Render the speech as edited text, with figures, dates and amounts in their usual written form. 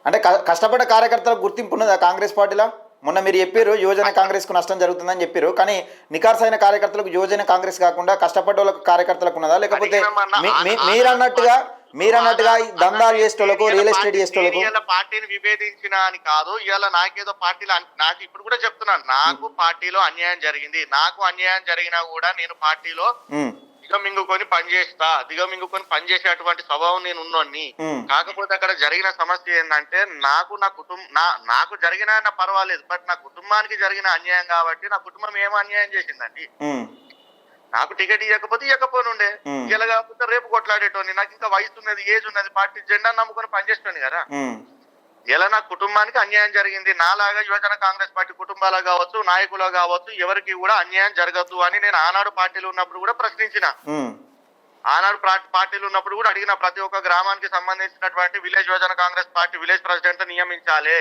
అంటే కష్టపడ్డ కార్యకర్తలకు గుర్తింపు ఉన్నదా కాంగ్రెస్ పార్టీలో? మొన్న మీరు చెప్పారు యువజన కాంగ్రెస్కు నష్టం జరుగుతుందని చెప్పారు, కానీ నికార్సైన కార్యకర్తలకు యువజన కాంగ్రెస్ కాకుండా కష్టపడ్డ వాళ్ళకు కార్యకర్తలకు ఉన్నదా? లేకపోతే మీరన్నట్టుగా ఈ దందాలు చేసేటోళ్ళకు, రియల్ ఎస్టేట్ చేసేటోళ్ళకు? పార్టీని విభేదించిన అని కాదు, ఇవాళ నాకేదో పార్టీలో నాకు ఇప్పుడు కూడా చెప్తున్నాను, నాకు పార్టీలో అన్యాయం జరిగింది. నాకు అన్యాయం జరిగినా కూడా నేను పార్టీలో దిగమింగుకొని పనిచేసేటువంటి స్వభావం నేను ఉన్నోన్ని. కాకపోతే అక్కడ జరిగిన సమస్య ఏంటంటే, నాకు జరిగిన పర్వాలేదు, బట్ నా కుటుంబానికి జరిగిన అన్యాయం కాబట్టి నా కుటుంబం ఏమో అన్యాయం చేసిందండి. నాకు టికెట్ ఇవ్వకపోనుండే, ఇలా కాకపోతే రేపు కొట్లాడేటోని. నాకు ఇంకా వయసు ఉన్నది, ఏజ్ ఉన్నది, పార్టీ జెండా నమ్ముకొని పనిచేస్తుంది కదా. ఇలా నా కుటుంబానికి అన్యాయం జరిగింది. నాలాగా యువజన కాంగ్రెస్ పార్టీ కుటుంబాలు కావచ్చు, నాయకులు కావచ్చు, ఎవరికి కూడా అన్యాయం జరగదు అని నేను ఆనాడు పార్టీలో ఉన్నప్పుడు కూడా ప్రశ్నించిన. ఆనాడు పార్టీలు ఉన్నప్పుడు కూడా అడిగిన, ప్రతి ఒక్క గ్రామానికి సంబంధించినటువంటి విలేజ్ యువజన కాంగ్రెస్ పార్టీ విలేజ్ ప్రెసిడెంట్ నియమించాలి.